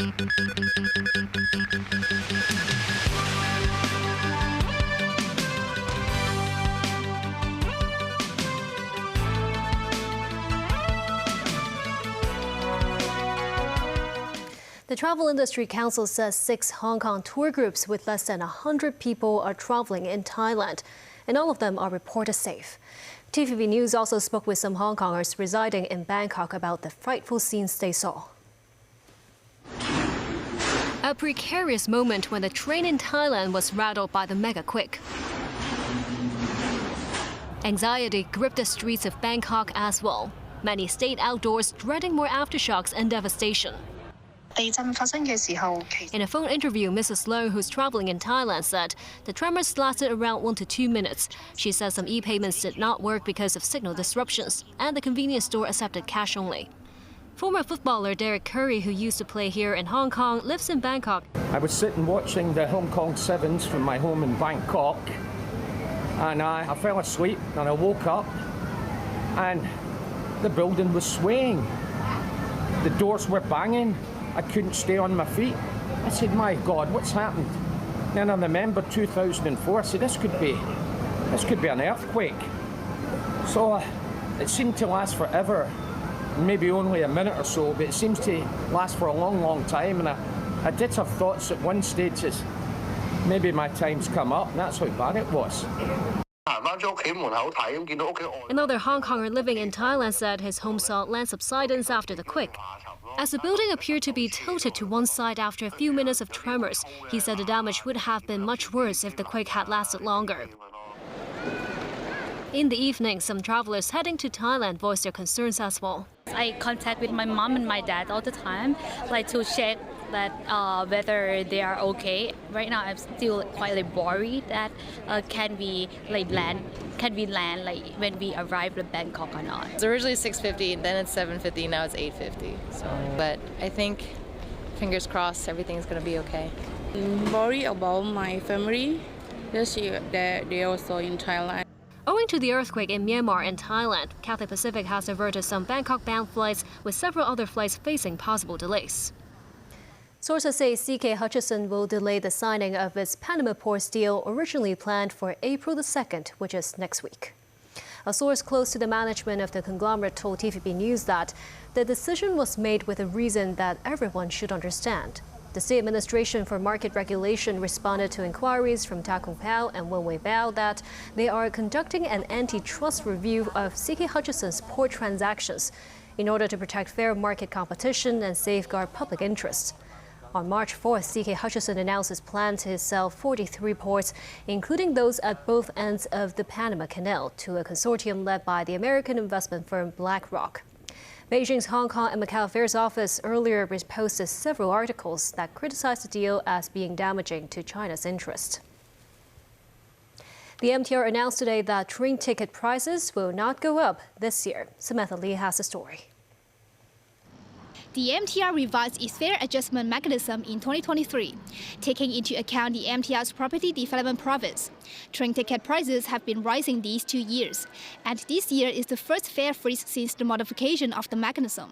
The Travel Industry Council says 6 Hong Kong tour groups with less than 100 people are traveling in Thailand, and all of them are reported safe. TVB News also spoke with some Hong Kongers residing in Bangkok about the frightful scenes they saw. A precarious moment when the train in Thailand was rattled by the mega quake. Anxiety gripped the streets of Bangkok as well. Many stayed outdoors, dreading more aftershocks and devastation. In a phone interview, Mrs. Low, who's traveling in Thailand, said the tremors lasted around 1 to 2 minutes. She says some e-payments did not work because of signal disruptions, and the convenience store accepted cash only. Former footballer Derek Curry, who used to play here in Hong Kong, lives in Bangkok. I was sitting watching the Hong Kong Sevens from my home in Bangkok, and I fell asleep, and I woke up, and the building was swaying. The doors were banging. I couldn't stay on my feet. I said, my God, what's happened? Then I remembered 2004. I said, this could be an earthquake. So it seemed to last forever, maybe only a minute or so, but it seems to last for a long, long time. And I did have thoughts at one stage as maybe my time's come up, and that's how bad it was. Another Hong Konger living in Thailand said his home saw land subsidence after the quake. As the building appeared to be tilted to one side after a few minutes of tremors, he said the damage would have been much worse if the quake had lasted longer. In the evening, some travelers heading to Thailand voiced their concerns as well. I contact with my mom and my dad all the time, like to check that whether they are okay. Right now, I'm still quite worried that can we land like when we arrive in Bangkok or not. It's originally 6:50, then it's 7:50, now it's 8:50. So, but I think, fingers crossed, everything's gonna be okay. I'm worried about my family. This year, they're also in Thailand. Owing to the earthquake in Myanmar and Thailand, Cathay Pacific has diverted some Bangkok-bound flights, with several other flights facing possible delays. Sources say CK Hutchison will delay the signing of its Panama ports deal originally planned for April the 2nd, which is next week. A source close to the management of the conglomerate told TVB News that the decision was made with a reason that everyone should understand. The State Administration for Market Regulation responded to inquiries from Ta Kung Pao and Wen Wei Bao that they are conducting an antitrust review of CK Hutchison's port transactions in order to protect fair market competition and safeguard public interest. On March 4th, CK Hutchison announced his plan to sell 43 ports, including those at both ends of the Panama Canal, to a consortium led by the American investment firm BlackRock. Beijing's Hong Kong and Macau Affairs Office earlier reposted several articles that criticized the deal as being damaging to China's interest. The MTR announced today that train ticket prices will not go up this year. Samantha Lee has the story. The MTR revised its fare adjustment mechanism in 2023, taking into account the MTR's property development profits. Train ticket prices have been rising these 2 years, and this year is the first fare freeze since the modification of the mechanism.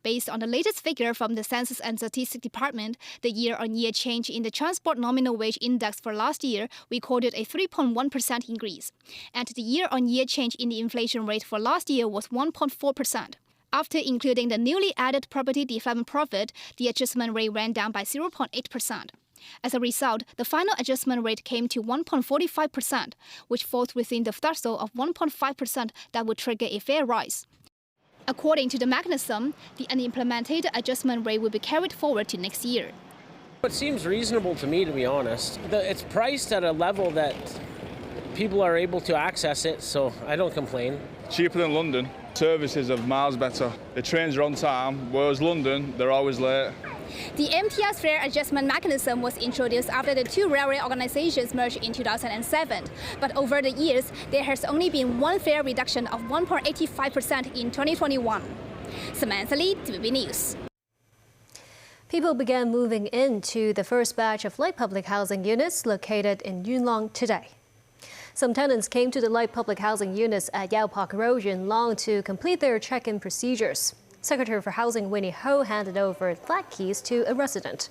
Based on the latest figure from the Census and Statistics Department, the year-on-year change in the transport nominal wage index for last year recorded a 3.1% increase, and the year-on-year change in the inflation rate for last year was 1.4%. After including the newly added property development profit, the adjustment rate ran down by 0.8%. As a result, the final adjustment rate came to 1.45%, which falls within the threshold of 1.5% that would trigger a fare rise. According to the mechanism, the unimplemented adjustment rate will be carried forward to next year. It seems reasonable to me, to be honest. It's priced at a level that people are able to access it, so I don't complain. Cheaper than London. Services are miles better. The trains are on time, whereas London, they're always late. The MTR's fare adjustment mechanism was introduced after the two railway organizations merged in 2007. But over the years, there has only been one fare reduction of 1.85% in 2021. Samantha Lee, TVB News. People began moving into the first batch of light public housing units located in Yuen Long today. Some tenants came to the light public housing units at Yau Park Road in Long to complete their check-in procedures. Secretary for Housing Winnie Ho handed over flat keys to a resident.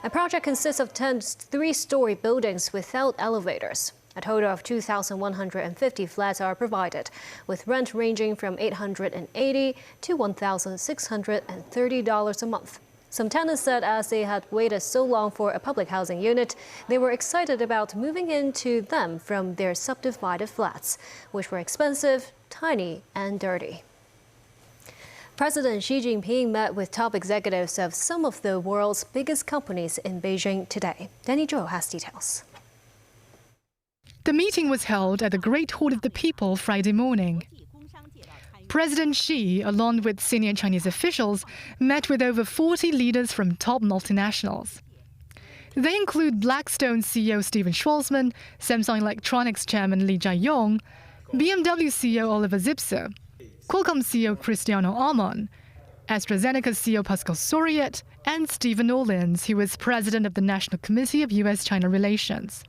A project consists of 10 three-story buildings without elevators. A total of 2,150 flats are provided, with rent ranging from $880 to $1,630 a month. Some tenants said as they had waited so long for a public housing unit, they were excited about moving into them from their subdivided flats, which were expensive, tiny, and dirty. President Xi Jinping met with top executives of some of the world's biggest companies in Beijing today. Danny Zhou has details. The meeting was held at the Great Hall of the People Friday morning. President Xi, along with senior Chinese officials, met with over 40 leaders from top multinationals. They include Blackstone CEO Steven Schwarzman, Samsung Electronics Chairman Li Jiayong, BMW CEO Oliver Zipse, Qualcomm CEO Cristiano Amon, AstraZeneca CEO Pascal Soriot, and Stephen Orleans, who is president of the National Committee of U.S.-China Relations.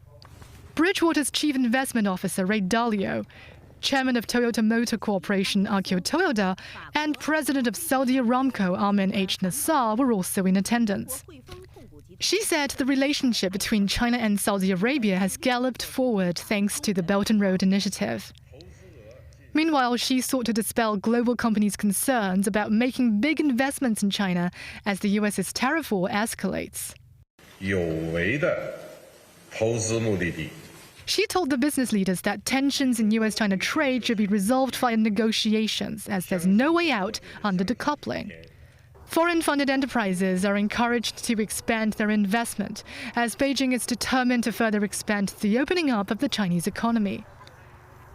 Bridgewater's Chief Investment Officer Ray Dalio, Chairman of Toyota Motor Corporation Akio Toyoda, and President of Saudi Aramco Armin H. Nassar were also in attendance. She said the relationship between China and Saudi Arabia has galloped forward thanks to the Belt and Road Initiative. Meanwhile, Xi sought to dispel global companies' concerns about making big investments in China as the U.S.'s tariff war escalates. Xi told the business leaders that tensions in U.S.-China trade should be resolved via negotiations, as there's no way out under decoupling. Foreign-funded enterprises are encouraged to expand their investment, as Beijing is determined to further expand the opening up of the Chinese economy.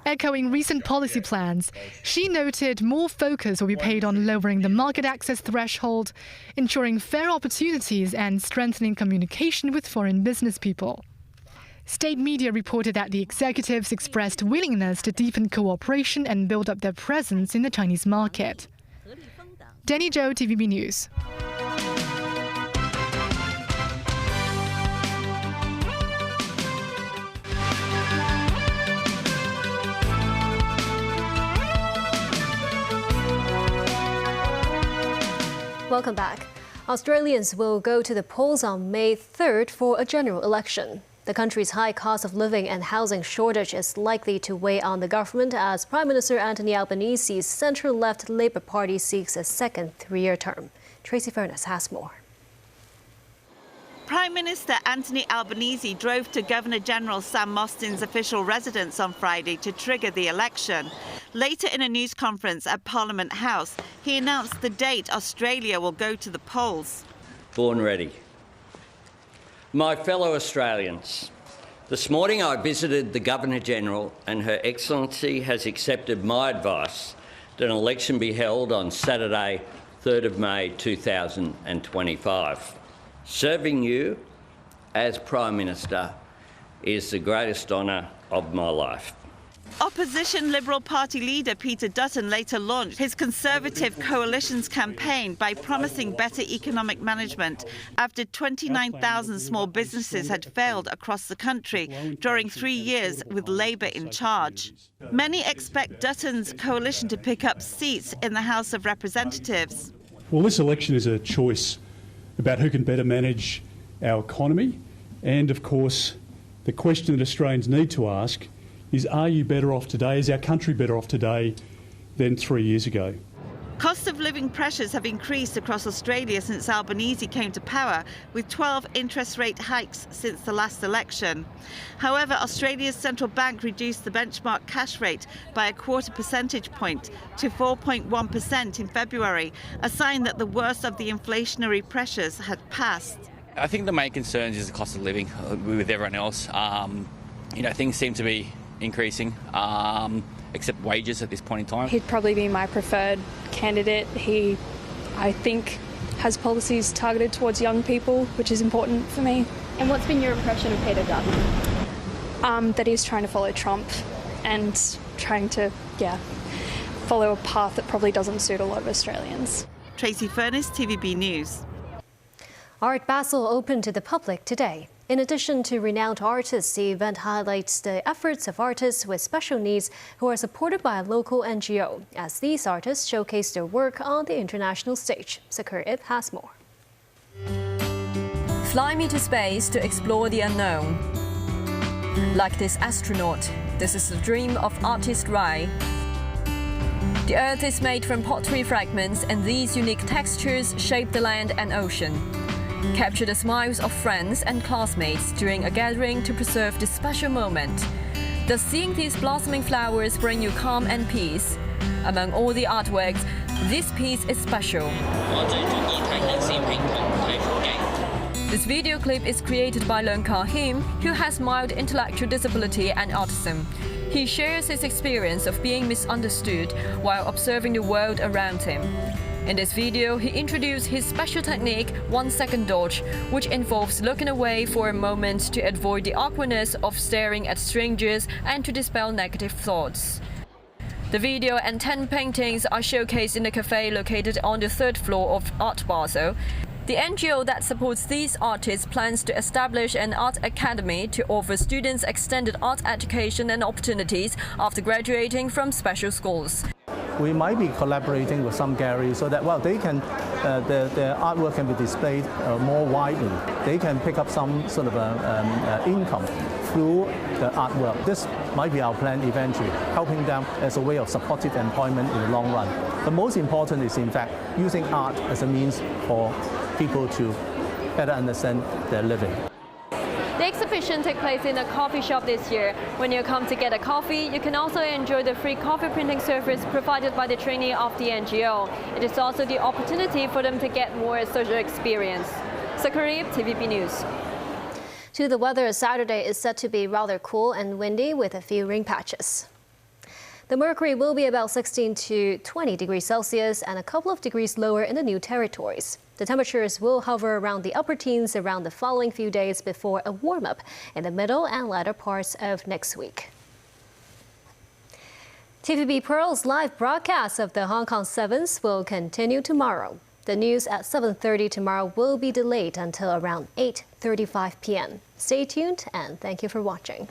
Echoing recent policy plans, Xi noted more focus will be paid on lowering the market access threshold, ensuring fair opportunities and strengthening communication with foreign business people. State media reported that the executives expressed willingness to deepen cooperation and build up their presence in the Chinese market. Danny Zhou, TVB News. Welcome back. Australians will go to the polls on May 3rd for a general election. The country's high cost of living and housing shortage is likely to weigh on the government as Prime Minister Anthony Albanese's centre-left Labour Party seeks a second three-year term. Tracy Furness has more. Prime Minister Anthony Albanese drove to Governor-General Sam Mostyn's official residence on Friday to trigger the election. Later in a news conference at Parliament House, he announced the date Australia will go to the polls. Born ready. My fellow Australians, this morning I visited the Governor-General and Her Excellency has accepted my advice that an election be held on Saturday, 3rd of May 2025. Serving you as Prime Minister is the greatest honour of my life. Opposition Liberal Party leader Peter Dutton later launched his Conservative Coalition's campaign by promising better economic management after 29,000 small businesses had failed across the country during 3 years with Labour in charge. Many expect Dutton's coalition to pick up seats in the House of Representatives. Well, this election is a choice about who can better manage our economy, and of course the question that Australians need to ask is, are you better off today, is our country better off today than 3 years ago? Cost of living pressures have increased across Australia since Albanese came to power, with 12 interest rate hikes since the last election. However, Australia's central bank reduced the benchmark cash rate by a quarter percentage point to 4.1% in February, a sign that the worst of the inflationary pressures had passed. I think the main concern is the cost of living with everyone else. Things seem to be increasing, except wages at this point in time. He'd probably be my preferred candidate. He, I think, has policies targeted towards young people, which is important for me. And what's been your impression of Peter Dutton? That he's trying to follow Trump and trying to, follow a path that probably doesn't suit a lot of Australians. Tracy Furness, TVB News. Art Basel opened to the public today. In addition to renowned artists, the event highlights the efforts of artists with special needs who are supported by a local NGO, as these artists showcase their work on the international stage. Sakura Ip has more. Fly me to space to explore the unknown. Like this astronaut, this is the dream of artist Rai. The Earth is made from pottery fragments, and these unique textures shape the land and ocean. Capture the smiles of friends and classmates during a gathering to preserve this special moment. Does seeing these blossoming flowers bring you calm and peace? Among all the artworks, this piece is special. This video clip is created by Leung Ka-him, who has mild intellectual disability and autism. He shares his experience of being misunderstood while observing the world around him. In this video, he introduced his special technique, 1-second dodge, which involves looking away for a moment to avoid the awkwardness of staring at strangers and to dispel negative thoughts. The video and 10 paintings are showcased in the cafe located on the 3rd floor of Art Basel. The NGO that supports these artists plans to establish an art academy to offer students extended art education and opportunities after graduating from special schools. We might be collaborating with some galleries so that, well, they can, their artwork can be displayed more widely. They can pick up some sort of income through the artwork. This might be our plan eventually, helping them as a way of supportive employment in the long run. But most important is, in fact, using art as a means for people to better understand their living. The exhibition took place in a coffee shop this year. When you come to get a coffee, you can also enjoy the free coffee printing service provided by the trainee of the NGO. It is also the opportunity for them to get more social experience. Sakura, TVB News. To the weather, Saturday is set to be rather cool and windy with a few rain patches. The mercury will be about 16 to 20 degrees Celsius and a couple of degrees lower in the New Territories. The temperatures will hover around the upper teens around the following few days before a warm-up in the middle and latter parts of next week. TVB Pearl's live broadcast of the Hong Kong Sevens will continue tomorrow. The news at 7:30 tomorrow will be delayed until around 8:35 p.m. Stay tuned and thank you for watching.